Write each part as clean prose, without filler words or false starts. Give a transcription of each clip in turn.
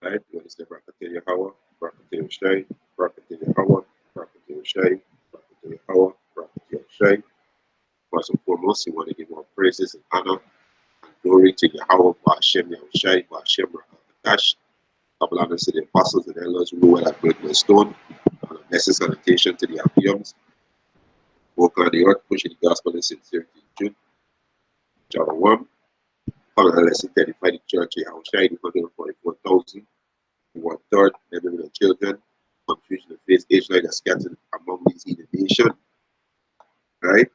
Right? You want to say Brakatili Hawa, Brakatili Shay, Brakatili Hawa, Brakatili Shay, Brakatili Hawa, Brakatili Shay. First and foremost, you want to give all praises and honor and glory to Yahweh, Ba'ashem Yahushai, Ba'ashem Rakatash. Couple honors to the apostles and elders who were at Great Stone. And a message salutation to the Apiums. Work on the earth, pushing the gospel in sincerity in June. Chapter 1. Cover the lesson 35 the church Yahushai, the 144,000. One third, women and children, confusion of faith, Israel are scattered among these heathen nations, right?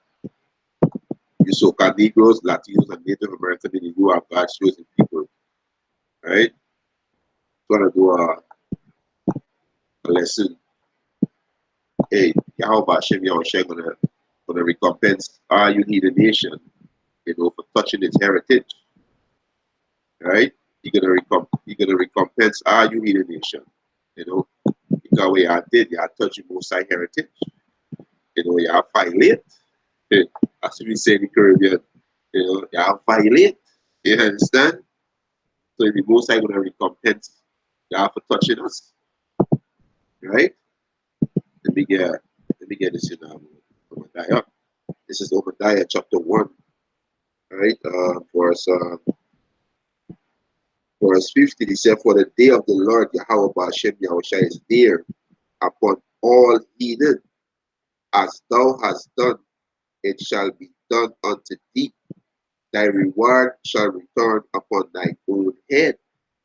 You so-called Negroes, Latinos, and Native Americans who are God's chosen people, right? Gonna do a lesson. Hey, Yahweh Hashem Yahushua gonna recompense all you heathen nation, for touching its heritage, right? You're gonna recompense all you heathen nation, because what you did, you touching most high heritage. You violate. As we say in the Caribbean, you violate. You understand? So the most high gonna recompense you for touching us. Right? Let me get this in Obadiah. This is Obadiah chapter 1. Right? Verse 50, he said, for the day of the Lord Yahweh Ba'ashem Yahushua is near upon all heathen, as thou hast done, it shall be done unto thee. Thy reward shall return upon thy own head.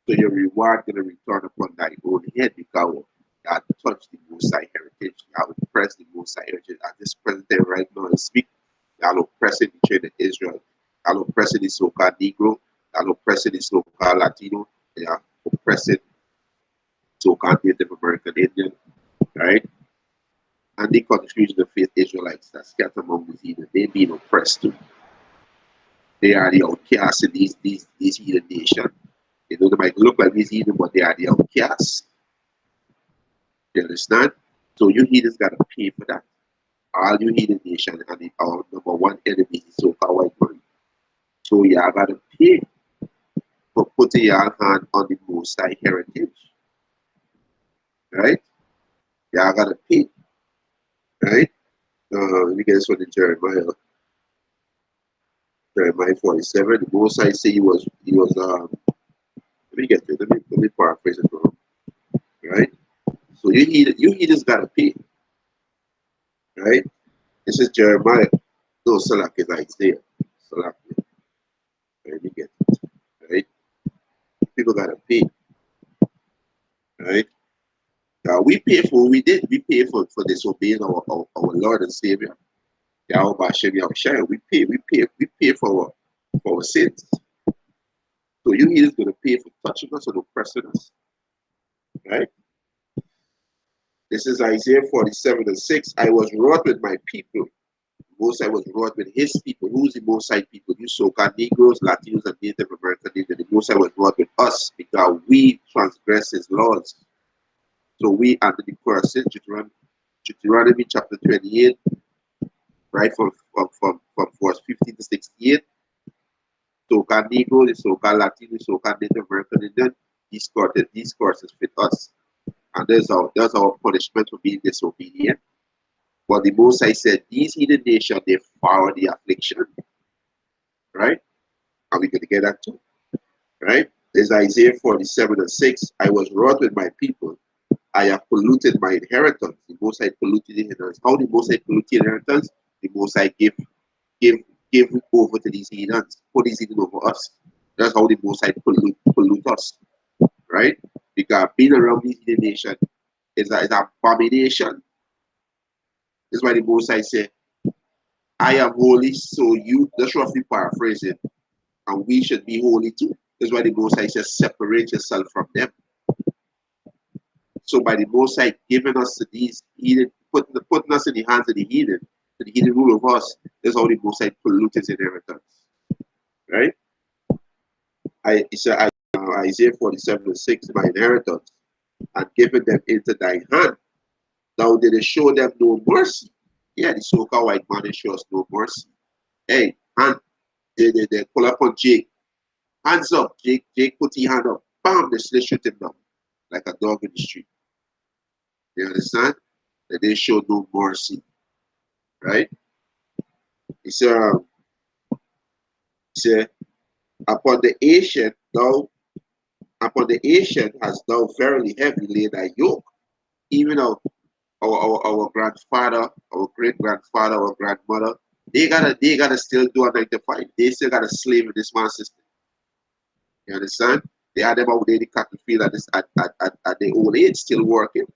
So your reward going to return upon thy own head because God touched the Most High heritage. God oppressed the Most High heritage. At this present time right now, I speak. God oppressing the children of Israel. God oppressing the so-called Negro. God oppressing the so-called Latino. They are oppressing so-called Native American Indian. Right? And the confusion of faith Israelites that scatter among the heathen, they being oppressed too. They are the outcasts in these heathen nations. They might look like these heathen, but they are the outcasts. You understand? So you heathens gotta pay for that. All you heathen nation and our number one enemy is so-called white man. So you gotta pay for putting your hand on the Most High heritage. Right? You gotta pay. Right? Let me get this one in Jeremiah 47. The Most High say he was let me get it. Let me paraphrase it for him. Right? So you heathens gotta pay. Right? This is Jeremiah. No, Salak is Isaiah. Salak. Let me get it. Right? People gotta pay. Right? We pay for what we did. We pay for disobeying our Lord and Savior. Yahweh Ba'ashem Yahushua. We pay for our sins. So you heathens gonna pay for touching us and oppressing us. Right? This is Isaiah 47:6. I was wroth with my people. Most High was wroth with his people. Who's the Most High people? You so-called Negroes, Latinos, and Native Americans. The Most High was wroth with us because we transgress his laws. So we under the curse. Deuteronomy chapter 28, right from verse 15 to 68. So-called Negro, the so-called Latino, the so-called Native American Indian, these curses fit us. And there's our punishment for being disobedient. But the Most High said, these heathen nations, they follow the affliction. Right? And we're going to get that too. Right? There's Isaiah 47:6. I was wroth with my people. I have polluted my inheritance. The Most High polluted the inheritance. How the Most High polluted the inheritance? The Most High gave over to these heathens. Put these heathens over us. That's how the Most High pollute us. Right? Because being around these heathen nations is an abomination. That's why the Most High said, I am holy, so you, that's roughly paraphrasing, and we should be holy too. That's why the Most High says, separate yourself from them. So by the Most High giving us to these heathen, putting us in the hands of the heathen rule of us, that's how the Most High pollute his inheritance. Right? Isaiah 47:6, my inheritance, and given them into thy hand. Now did it show them no mercy? Yeah, the so-called white man shows no mercy. Hey, hand, they pull up on Jake. Hands up, Jake put his hand up. Bam, they shoot him down. like a dog in the street. You understand? That they show no mercy, right? He said, upon the ancient, thou, upon the ancient has thou verily heavy laid thy yoke, even our grandfather, our great grandfather, our grandmother, they gotta still do a 9 to 5. They still got a slave in this man system. You understand? They had them out there in the cattle field at their old age, still working.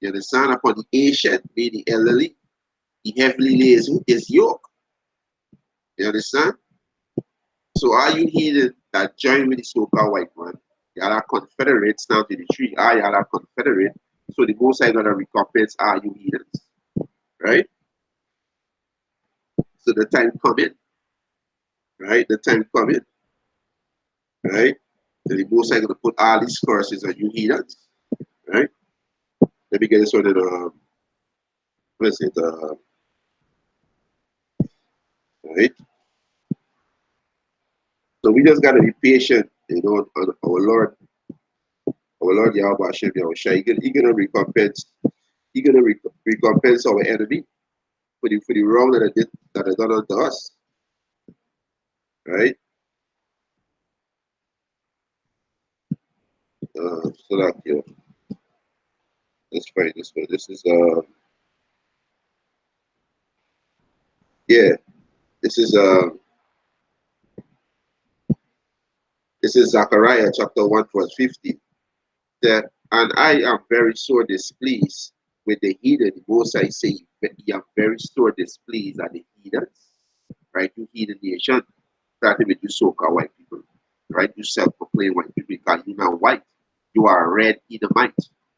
You understand? Upon the ancient, being the elderly, he heavily lays his yoke. You understand? So are you heathen that join with the so-called white man? Y'all are confederates now to the tree. Y'all are confederate. So the most I gonna recompense are you heathens. Right? So the time coming, right? The time coming, right? So the most I gonna put all these curses on you heathens. Right? Let me get this one in what is it? Right? So we just gotta be patient, on our Lord Yahweh Hashem Yahushua. He gonna recompense. He gonna recompense our enemy for the wrong that are done unto us. Right? So that let's find this one. This is yeah. This is Zechariah chapter 1 verse 50. That and I am very sore displeased with the heathen. The Most I say, he am very sore displeased at the heathens. Right? You heathen nation, starting with you so-called white people. Right? You self-proclaimed white people because you're not white. You are a red Edomite.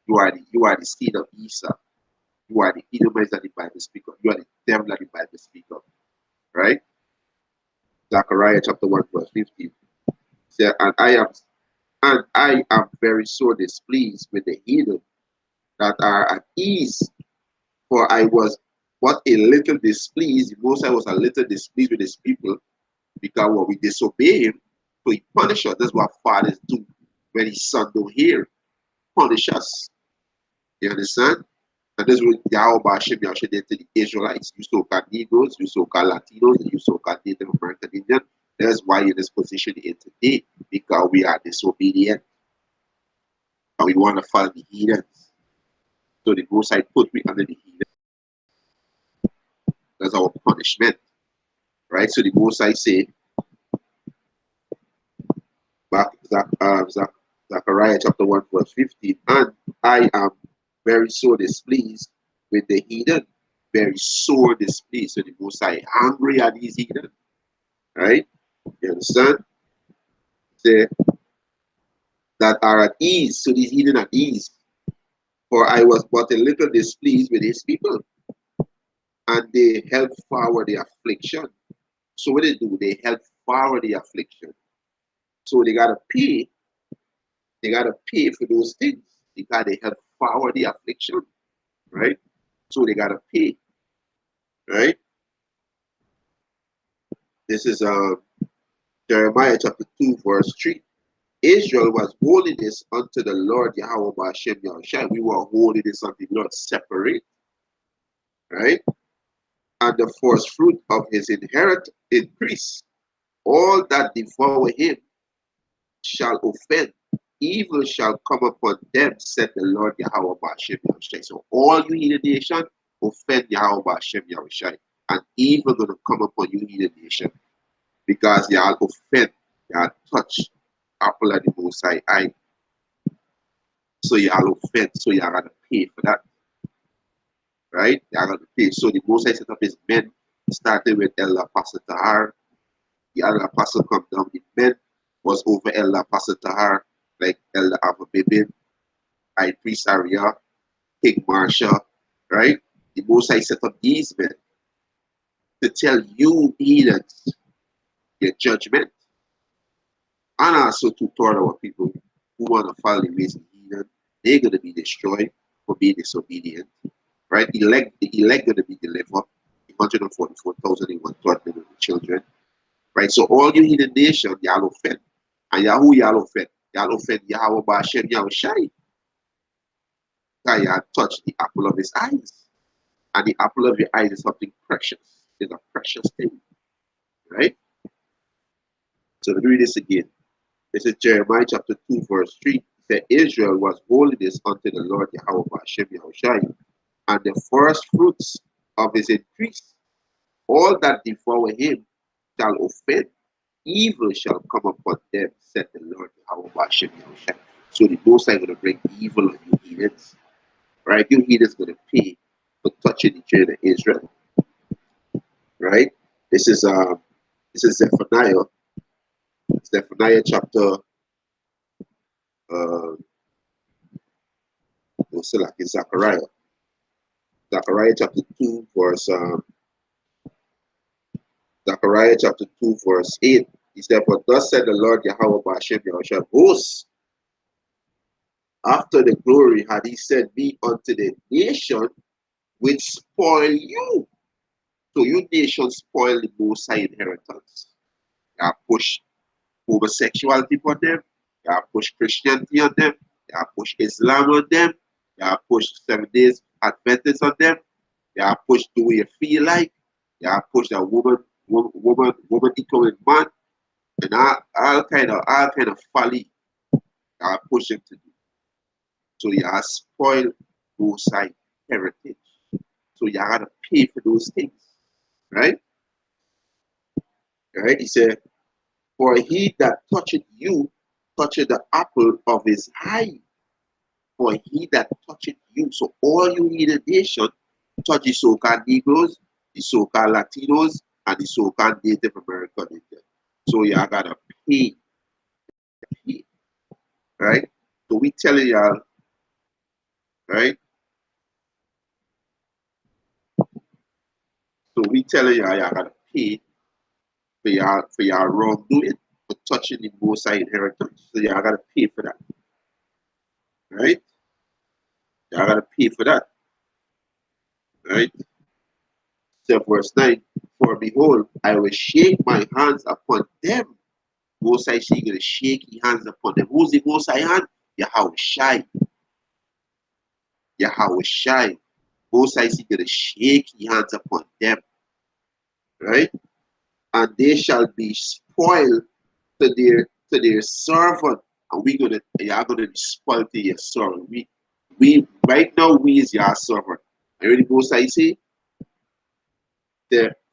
You are the seed of Esau. You are the Edomites that the Bible speaks of. You are the devil that the Bible speaks of. Right? Zechariah chapter 1 verse 15. Said, and I am very sore displeased with the heathen that are at ease, for I was but a little displeased. Most I was a little displeased with his people because when we disobey him, so he punish us. That's what fathers do when his son don't hear. Punish us. You understand? And this is what Yahweh Hashem Yahshua did to the Israelites. You so-called Negroes, you so-called Latinos, and you so-called Native American Indian. That's why you're in this position in today, because we are disobedient. And we want to follow the heathens. So the Most High put me under the heathen. That's our punishment. Right? So the Most High say, back Zechariah chapter 1 verse 15, and I am very sore displeased with the heathen, very sore displeased. So the Most High angry at these heathen, right? You understand? Say that are at ease. So these heathen at ease. For I was but a little displeased with his people, and they held forward the affliction. So what they do? They held forward the affliction. So they gotta pay. They gotta pay for those things because they held forward the affliction, right? So they gotta pay, right? This is Jeremiah chapter 2 verse 3. Israel was holiness unto the Lord Yahweh Hashem Yahushua. We were holiness unto the Lord, separate, right? And the first fruit of his inherit increase. All that devour him shall offend. Evil shall come upon them, said the Lord Yahweh Hashem Yahushua. So all you heathen nation offend Yahweh Hashem Yahushua. And evil gonna come upon you heathen nation. Because y'all offend, y'all touch apple of the Most High eye. So y'all offend, so y'all gotta pay for that. Right? Y'all gotta pay. So the Most High set up his men, started with Elder Apostle Tahar. The other apostle come down. The men was over Elder Apostle Tahar, like Elder Abba Bibin, High Priest Arya, King Marsha, right? The Most High set up these men to tell you heathens your judgment, and also to tell our people who want to follow the ways of heathen, they're going to be destroyed for being disobedient, right? The elect going to be delivered, 144,000 in 1/3 million children, right? So all you heathen nation, y'all offend, and who y'all offend? Y'all offend Yahweh Bashem Yahushai. You touch the apple of his eyes. And the apple of your eyes is something precious. It's a precious thing. Right? So let me read this again. This is Jeremiah chapter 2, verse 3. It said, Israel was holiness unto the Lord Yahweh Bashem Yahushai, and the first fruits of his increase. All that devour him shall offend, evil shall come upon them, said the Lord Yahweh Bashem Yahushai. So the Most High is going to bring evil on you heathens. Right? You heathens going to pay for touching the children of Israel. Right? This is Zephaniah. Zephaniah chapter Zechariah. Zechariah chapter 2 verse Zechariah chapter 2 verse 8. He said, for thus said the Lord Yahweh Bashem Yahushua, hosts, after the glory had he sent me unto the nation which spoil you. So you nations spoil the Most High inheritance. You push homosexuality on them, you push Christianity on them, you push Islam on them, you push 7 days Adventists on them, you push the way you feel like, you push that woman equaling man, and all kind of folly you push them to do. So you spoil Most High heritage. So you gotta pay for those things. Right? Right? He said, for he that toucheth you, toucheth the apple of his eye. For he that toucheth you. So all you need a nation touch the so-called Negroes, the so-called Latinos, and the so-called Native American Indians. So you gotta pay. Right? So we telling y'all, right? So we telling y'all gotta pay for y'all wrongdoing, for touching the Most High inheritance. So y'all gotta pay for that. Right? Y'all gotta pay for that. Right? So verse 9, for behold, I will shake my hands upon them. Most High say gonna shake his hands upon them. Who's the Most High hand? Yahweh Shai. Yahweh Shai. Most High say gonna shake his hands upon them. Right? And they shall be spoiled to their servant. And y'all gonna be spoiled to your servant. We right now we is your servant. You ready, Most High say?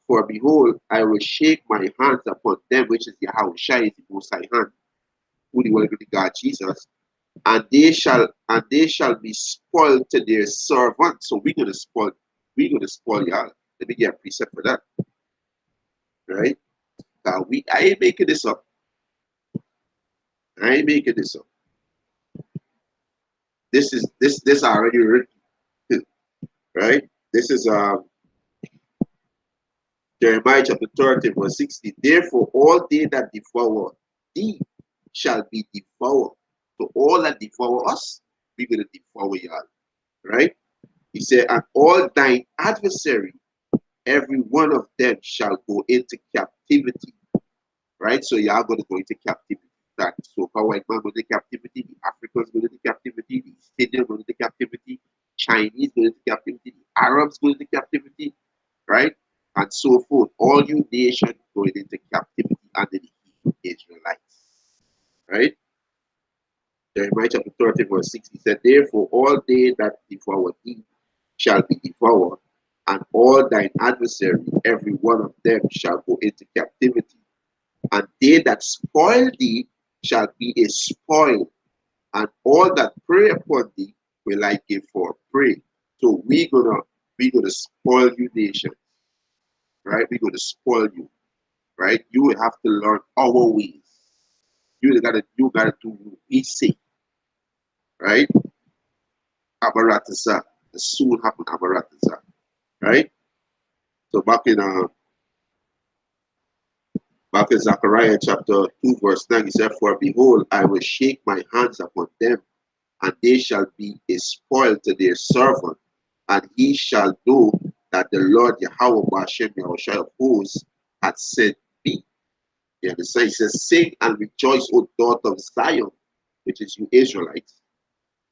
For behold, I will shake my hands upon them, which is Yahweh Shai, is the Most High hand, who the word of God Jesus, and they shall be spoiled to their servants. So we're gonna spoil y'all. Let me get a precept for that. Right? I ain't making this up. I ain't making this up. This already written. Right? This is Jeremiah chapter 30, verse 60. Therefore, all they that devour thee shall be devoured. So all that devour us, we're going to devour y'all. Right? He said, and all thine adversary, every one of them shall go into captivity. Right? So y'all going to go into captivity. That so-called white man go into captivity, the Africans go into captivity, the Syrians go into captivity, Chinese go into captivity, the Arabs go into captivity, right? And so forth. All you nations going into captivity under the Hebrew Israelites. Right? Jeremiah chapter 30, verse 6, he said, therefore all they that devour thee shall be devoured, and all thine adversary, every one of them shall go into captivity. And they that spoil thee shall be a spoil, and all that prey upon thee will I give for prey. So we're gonna spoil you nations. Right? We're gonna spoil you. Right? You will have to learn our ways. You gotta do what we say. Right? Abaratasa. The soon happen Abaratasa. Right? So back in Zechariah chapter 2, verse 9, he said, for behold, I will shake my hands upon them, and they shall be a spoil to their servant, and he shall know that the Lord Yahweh Bashem Yahushua of hosts hath sent me. You understand? He says, sing and rejoice, O daughter of Zion. which is you Israelites.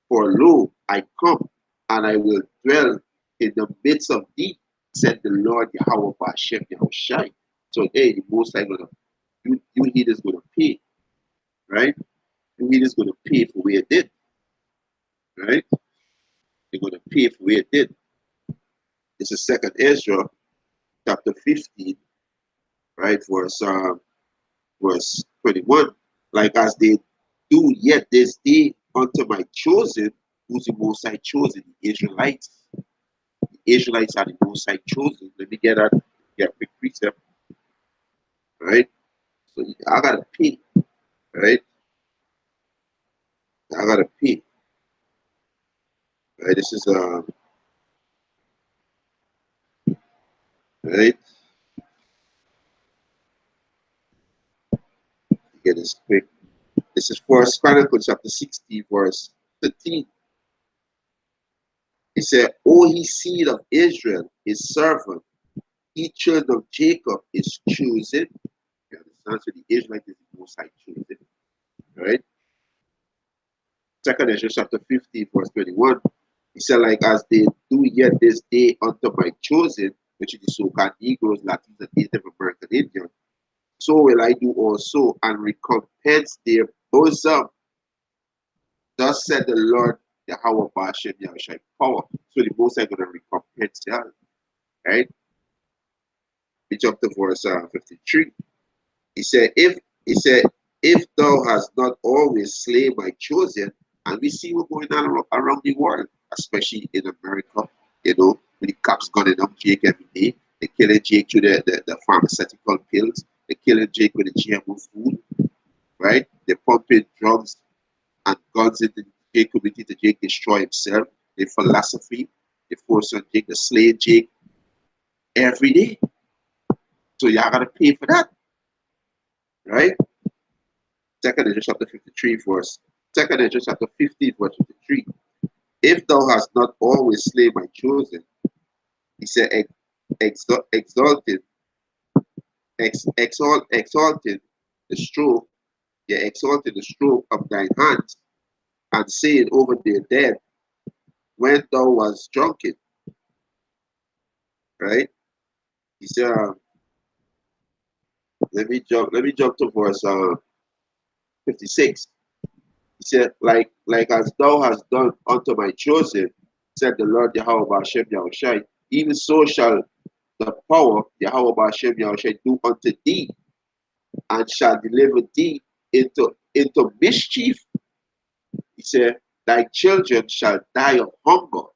For lo, I come, and I will dwell in the midst of thee, said the Lord Yahweh Bashem Yahushai. So hey, the most High gonna you heathens gonna pay, right? You heathens gonna pay for where it did, right? They're gonna pay for where it did. This is second Ezra chapter 15, right? Verse 21. Like as they do yet this day unto my chosen, who's the most High chosen, the Israelites. The Israelites are the most High chosen. Let me get a quick precept, right? So I gotta pay, right? I gotta pay. Right? This is right. Get this quick. This is First Chronicles chapter 60, verse 13. It said, O ye seed of Israel, his servant, ye children of Jacob is chosen. You understand? So the Israelite is the most high chosen. Right? Second Ezra chapter 15, verse 21. He said, like as they do yet this day unto my chosen, which is the so-called Negroes, Latins, and Native American Indians, so will I do also, and recompense their bosom. Thus said the Lord, Yahweh Bashem Yahushai power. So the most are going to recompense them, right? We jump to verse 53. He said, if thou hast not always slain my chosen, and we see what's going on around the world, especially in America, you know, with the cops gunning up Jake every day. They're killing Jake through the pharmaceutical pills. They're killing Jake with the GMO food, right? They're pumping drugs and guns into the Jake community to Jake destroy himself. The philosophy, they force on Jake to slay Jake every day. So y'all gotta pay for that, right? Second Ezra chapter 53, verse Second Ezra chapter 15, verse 53. If thou hast not always slain my chosen, he said, exalted the stroke, yeah, exalted the stroke of thine hands, and saying over their dead, when thou was drunken, right? He said, let me jump to verse 56. He said, like as thou hast done unto my chosen, said the Lord Yahweh Bashem Yahushai, even so shall the power Yahweh Bashem Yahushai do unto thee, and shall deliver thee into mischief. He said, thy children shall die of hunger,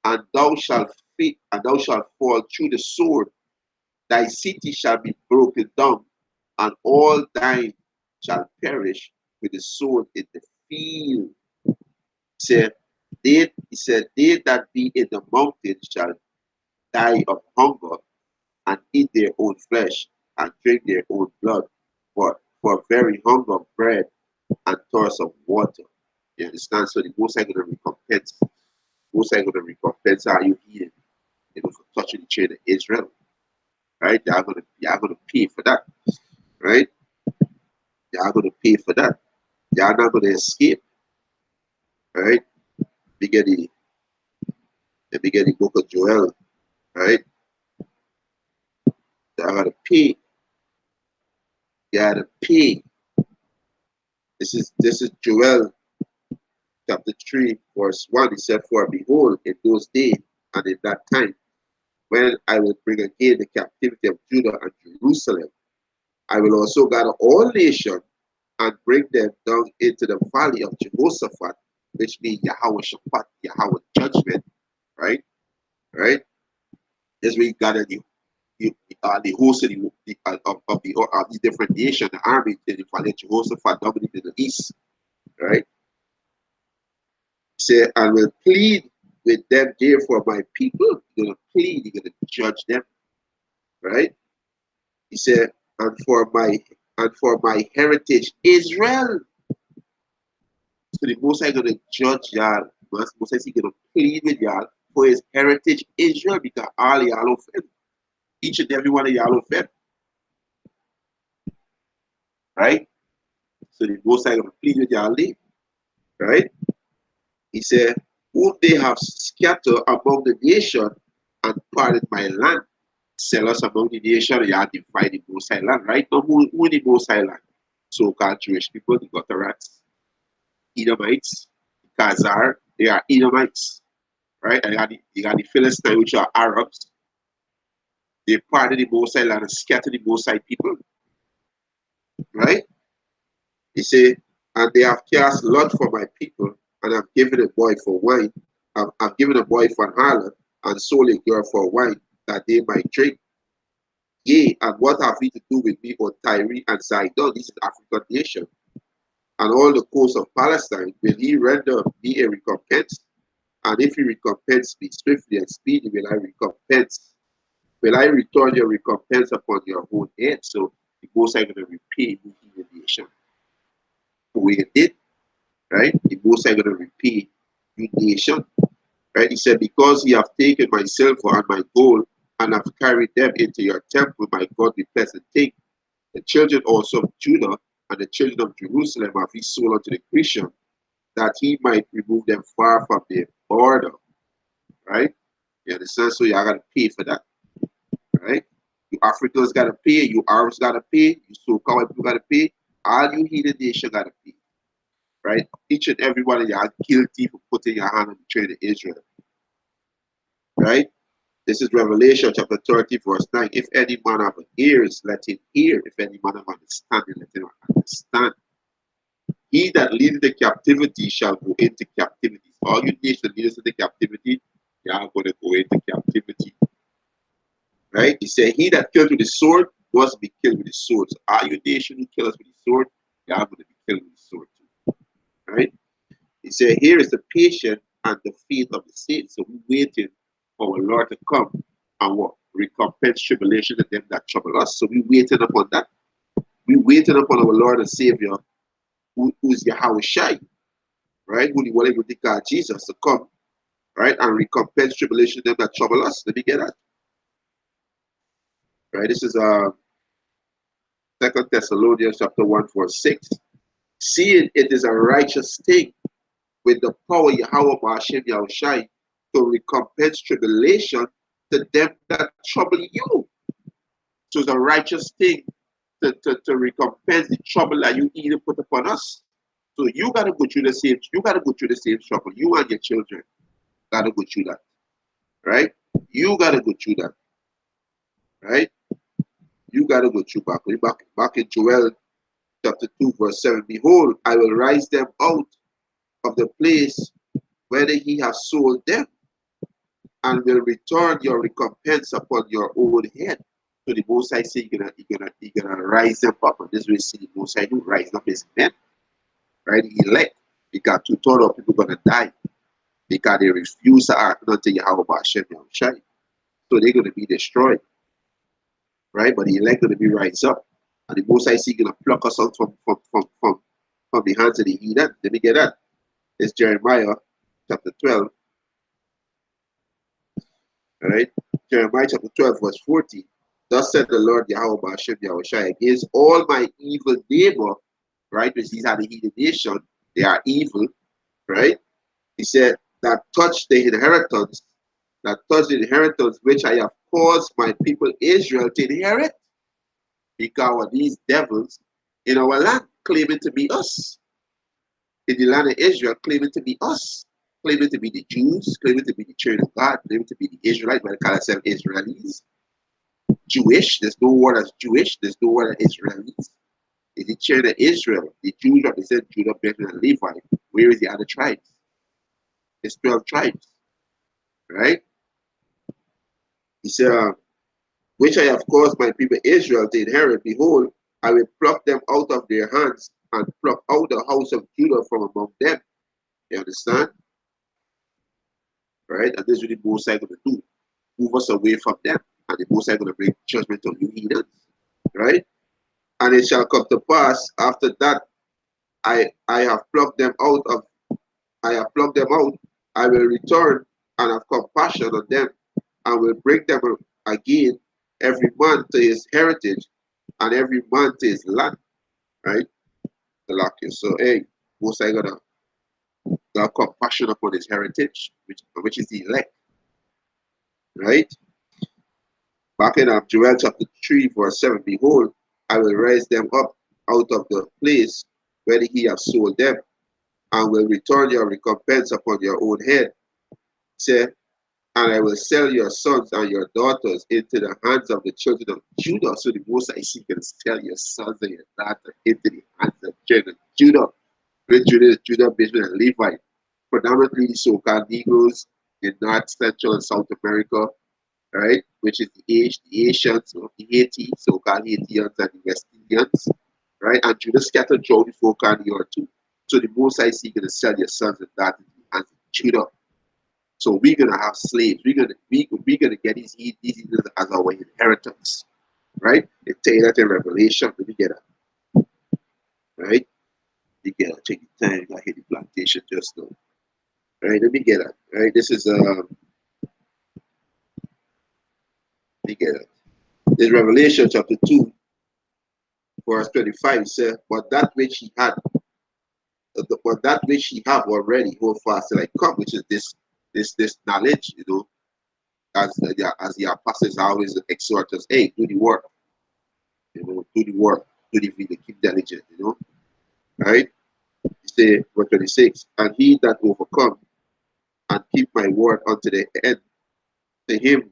and thou shalt fall through the sword. Thy city shall be broken down, and all thine shall perish with the sword in the field. Said, he said, they that be in the mountains shall die of hunger, and eat their own flesh, and drink their own blood, for very hunger of bread and thirst of water. You understand? So the most I'm gonna recompense. Most I'm gonna recompense are you here, you know, for touching the chain of Israel. Right? Y'all gonna pay for that. Right? Y'all gonna pay for that. Y'all not gonna escape. Right? We get the book of Joel, right? Y'all gotta pay. You gotta pay. This is Joel chapter 3, verse 1. He said, for behold, in those days and in that time, when I will bring again the captivity of Judah and Jerusalem, I will also gather all nations and bring them down into the valley of Jehoshaphat, which means Yahweh Shabbat, Yahweh judgment, right? Right? As we gather the host of the different nations, the army in the valley of Jehoshaphat dominating the east, right? Say, I will plead with them there for my people. You're gonna plead, you're gonna judge them, right? He said, and for my heritage Israel. So the Most High gonna judge y'all. Most High is gonna plead with y'all for his heritage Israel, because all y'all offend. Each and every one of y'all offend. Right? So the Most High gonna plead with y'all. right? He said, whom they have scattered among the nation and parted my land. Sell us among the nation, you have divide the Most High land, right? Now, who the Most High land? So-called Jewish people, the Gutterites, Edomites, Khazar, they are Edomites, right? And you got the Philistines, which are Arabs. They parted the Most High land and scattered the Most High people, right? He said, and they have cast lot for my people, and have given a boy for wine. I've given a boy for an harlot, and sold a girl for wine, that they might drink. Yea, and what have we to do with me, O Tyre and Sidon? This is African nation. And all the coast of Palestine, will he render me a recompense? And if he recompense me swiftly and speedily, will I recompense? Will I return your recompense upon your own head? So the Most High going to repay you in the nation. The way it did, right? The Most High going to repay you nation. Right? He said, because ye have taken my silver and my gold, and have carried them into your temple, my God, be pleasant thing. The children also of Judah and the children of Jerusalem have he sold unto the Christian, that he might remove them far from the border. Right? You understand? So you gotta pay for that. Right? You Africans gotta pay, you Arabs gotta pay, you so-called people gotta pay, all you heathen nation gotta pay. Right? Each and every one of you are guilty for putting your hand on the trade of Israel. Right? This is Revelation chapter 30, verse 9. If any man have ears, let him hear. If any man have understanding, let him understand. He that leadeth the captivity shall go into captivity. All you nations leaders into captivity, you are going to go into captivity. Right? He said, he that killed with the sword must be killed with the sword. So all you nations who kill us with the sword, you are going to be killed with the sword too. Right? He said, here is the patience and the faith of the saints. So we waiting for our Lord to come and what? Recompense tribulation to them that trouble us. So we waiting upon that. We waiting upon our Lord and Savior, who's Yahweh Shai, right? Who the one able to God Jesus to come, right? And recompense tribulation to them that trouble us. Let me get that. Right? This is 2 Thessalonians chapter 1, verse 6. Seeing it is a righteous thing with the power Yahweh Ba'ashem Yahushai to recompense tribulation to them that trouble you. So it's a righteous thing to recompense the trouble that you even put upon us. So you gotta go through the same, trouble. You and your children gotta go through that. Right? You gotta go through that. Right? You gotta go through back in Joel chapter 2, verse 7. Behold, I will rise them out of the place where he has sold them, and will return your recompense upon your own head. So the Most High say you're gonna rise them up, and this way see the Most High do rise up his men, right? The elect, because 2/3 of people gonna die because they refuse to act unto Yahweh Hashem Yahushai. So they're gonna be destroyed, right? But the elect gonna be rise up, and the Most High say gonna pluck us out from the hands of the heathen. Let me get that. It's Jeremiah chapter 12. Right? Jeremiah chapter 12, verse 40. Thus said the Lord Yahweh Hashem Yahushai, against all my evil neighbor, right? Because these are the heathen nation, they are evil, right? He said, that touch the inheritance, which I have caused my people Israel to inherit, because of these devils in our land claiming to be us. In the land of Israel claiming to be us. Claiming to be the Jews, claiming to be the children of God, claiming to be the Israelites, but they call themselves Israelis. Jewish, there's no word as Jewish, there's no word as Israelis. It's the children of Israel. The Jews represent Judah, Benjamin, and Levi. Where is the other tribes? There's 12 tribes, right? He said, which I have caused my people Israel to inherit. Behold, I will pluck them out of their hands and pluck out the house of Judah from among them. You understand? Right? And this is what the Most High going to do. Move us away from them. And the Most High going to bring judgment on you heathens. Right? And it shall come to pass after that I have plucked them out. I will return and have compassion on them, and will bring them again, every man to his heritage, and every man to his land. Right? The lock you. So hey, Most High gonna the compassion upon his heritage, which is the elect, right? Back in Joel chapter 3, verse 7, behold, I will raise them up out of the place where he has sold them, and will return your recompense upon your own head. Say, and I will sell your sons and your daughters into the hands of the children of Judah. So the Most High is going to sell your sons and your daughters into the hands of the children of Judah. Great Judah, Benjamin, and Levi. Predominantly the so-called Negroes in North, Central, and South America, right? Which is the Asians, the Haiti, so-called Haitians, and the West Indians, right? And Judah scattered throughout the four-corner earth too. So the Most High is going to sell your sons and daughters into the hands of Judah. So we're gonna have slaves. We're gonna get these heathens as our inheritance, right? They tell you that in Revelation. Let me get it, right? You get it. Take your time. I hit the plantation just now. Right? Let me get it. Right? This is let me get it. This Revelation chapter 2, verse 25. It says, "But that which he had, but that which he have already, hold fast till I come," which is this knowledge, as the apostles always exhort us, hey, do the work, do the work, do the video, keep diligent, right? He say, verse 26, and he that overcome and keep my word unto the end, to him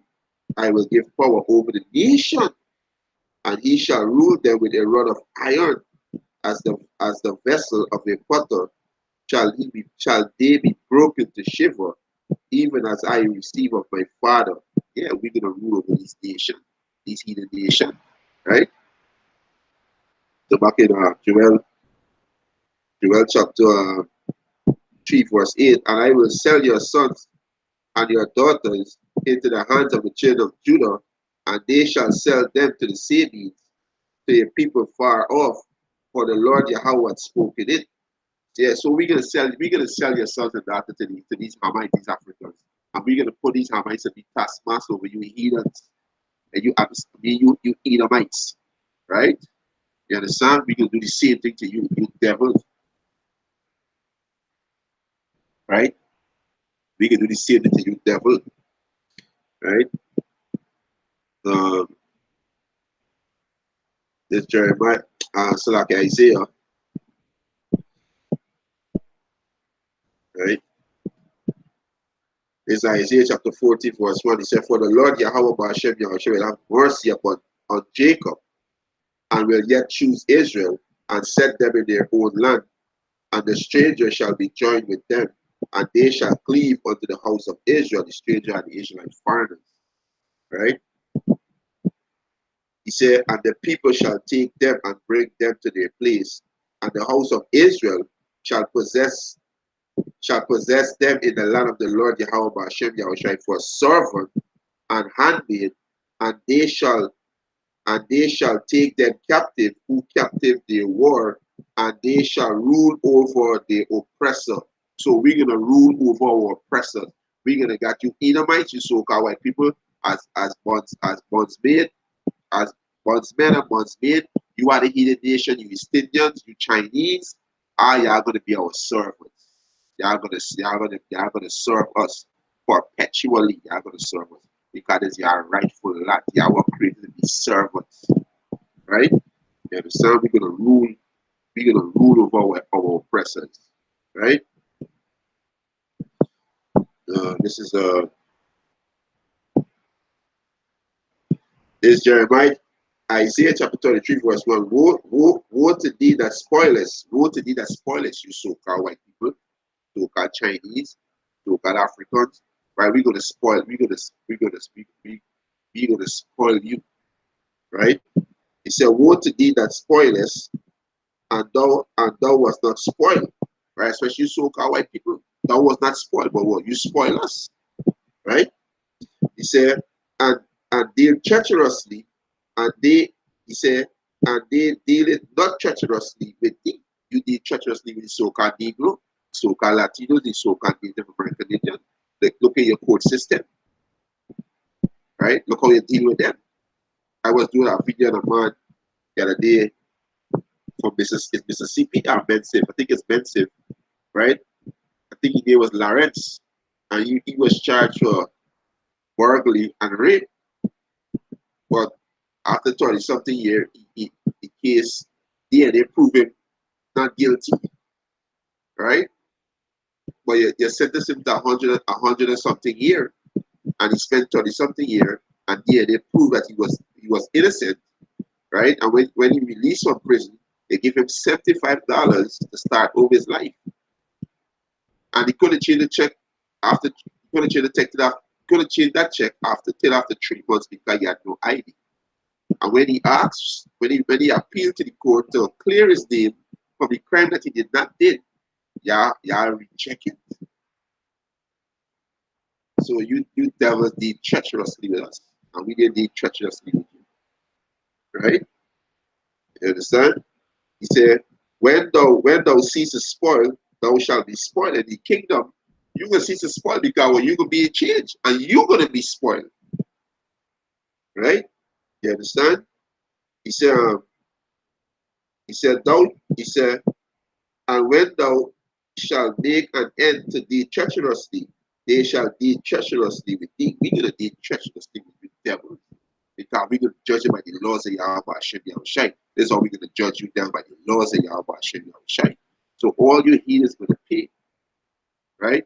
I will give power over the nation, and he shall rule them with a rod of iron, as the vessel of a potter shall they be broken to shiver, even as I receive of my Father. Yeah, we're gonna rule over this nation, this heathen nation, right? So back in Joel chapter 3, verse 8, and I will sell your sons and your daughters into the hands of the children of Judah, and they shall sell them to the Sabians, to a people far off, for the Lord Yahweh had spoken it. Yeah, so we're gonna sell your sons and daughters to these Hamites, these Africans, and we're gonna put these Hamites to be taskmasters over you heathens, and you Edomites, right? You understand? We can do the same thing to you, you devils, right? We can do the same thing to you, devil, right? Um, this Jeremiah, so like Isaiah, right? It's Isaiah chapter 40, verse 1. He said, "For the Lord Yahweh Ba'ashem Yahushua will have mercy on Jacob, and will yet choose Israel, and set them in their own land. And the stranger shall be joined with them, and they shall cleave unto the house of Israel, the stranger and the Israelite foreigners." Right? He said, "And the people shall take them and bring them to their place, and the house of Israel shall possess them in the land of the Lord Yahweh Ba'ashem Yahushua for servant and handmaid, and they shall take them captive who captive they were, and they shall rule over the oppressor." So we're gonna rule over our oppressors. We're gonna get you Edomites, you so-called white people, bondsmen, as bondsmen and bondsmen. You are the heathen nation, you East Indians, you Chinese. You are gonna be our servants. You are gonna serve us perpetually. You are gonna serve us because it's your rightful land. You are created to be servants, right? You understand? We're gonna rule. We're gonna rule over our oppressors, right? This is Jeremiah, Isaiah chapter 33, verse 1. Woe to thee that spoilest, woe to thee that spoilest, you so-called white people, so-called Chinese, so-called Africans. Right? We're gonna spoil. We're gonna spoil you. Right? He said, "Woe to thee that spoilest, and thou was not spoiled." Right? Especially you so-called white people, thou was not spoiled, but what you spoil us. Right? He said, and deal treacherously, and he said, and they deal it not treacherously with thee. You deal treacherously with the so-called Negro, so-called Latino, the so-called Native American Indian. Like, look at your court system, right? Look how you deal with them. I was doing a video on a man the other day from Mississippi, Bensive. I think it's Bensive, right? I think his name was Lawrence, and he was charged for burglary and rape. But after 20 something years, the case DNA proved him not guilty, right? But you sentenced him to 100 and something year, and he spent 20 something year, and DNA proved that he was innocent, right? And when he released from prison, they give him $75 to start over his life, and he couldn't change the check after. He couldn't change the check to that. Couldn't change that check after 3 months because he had no ID. And when he asked, when he appealed to the court to clear his name from the crime that he did not did, y'all reject it. So you devils did treacherously with us, and we didn't deal treacherously with you, right? You understand? He said, when thou ceases spoil, thou shalt be spoiled in the kingdom. You're gonna cease to spoil because when you're gonna be changed and you're gonna be spoiled, right? You understand? He said, he said, and when thou shalt make an end to deal treacherously, they shall deal treacherously with thee. We're gonna deal treacherously with the devil. Because we're gonna judge you by the laws of Yahweh Hashem Yahushai. This is how we're gonna judge you down by the laws of Yahweh Hashem Yahushai. So all you heathens gonna pay, right?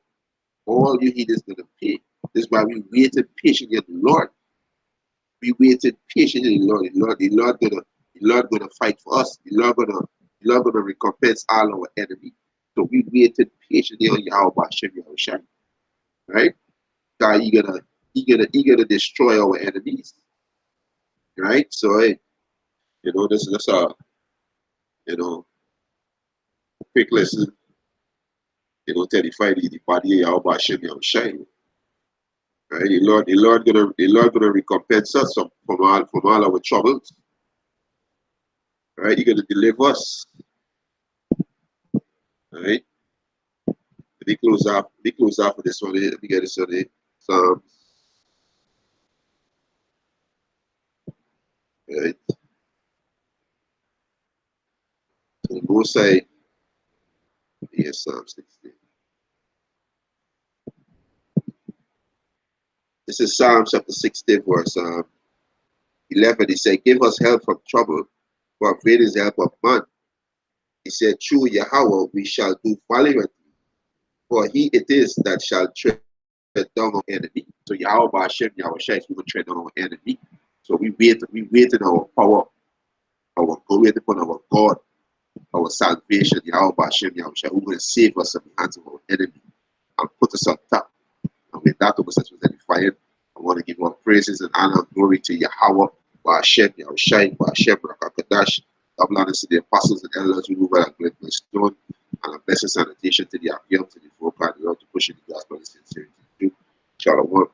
All you heathens gonna pay. This is why we waited patiently on the Lord. We waited patiently on the Lord. The Lord gonna fight for us. The Lord gonna recompense all our enemies. So we waited patiently on Yahweh Hashem Yahushai, right? God, he gonna destroy our enemies, right? So hey, this is just a quick lesson. 35 the body of Yahweh Hashem Yahushai. Right? The Lord gonna recompense us from all our troubles. Right? He's gonna deliver us. Right? Let me close off with this one here. Let me get this on it. Psalms. Right? So the Most High, yes, Psalm 16. This is Psalm chapter 16, verse 11. He said, give us help from trouble, for great is the help of man. He said, through Yahweh we shall do valiantly, for he it is that shall tread down our enemy. So Yahweh Hashem Yahushai is going to tread down our enemy. So we wait in our power, we wait upon our God, our salvation, Yahweh Hashem Yahushai, who will save us from the hands of our enemy and put us on top. And with that, over such was edifying. I want to give all praises and honor and glory to Yahweh, Hashem Yahushai, Hashem Rakakadash. Double honors to the apostles and elders who move at a great stone, and a blessed sanitation to the Abiam, to the four part, to push in the gospel and sincerity. Shalom.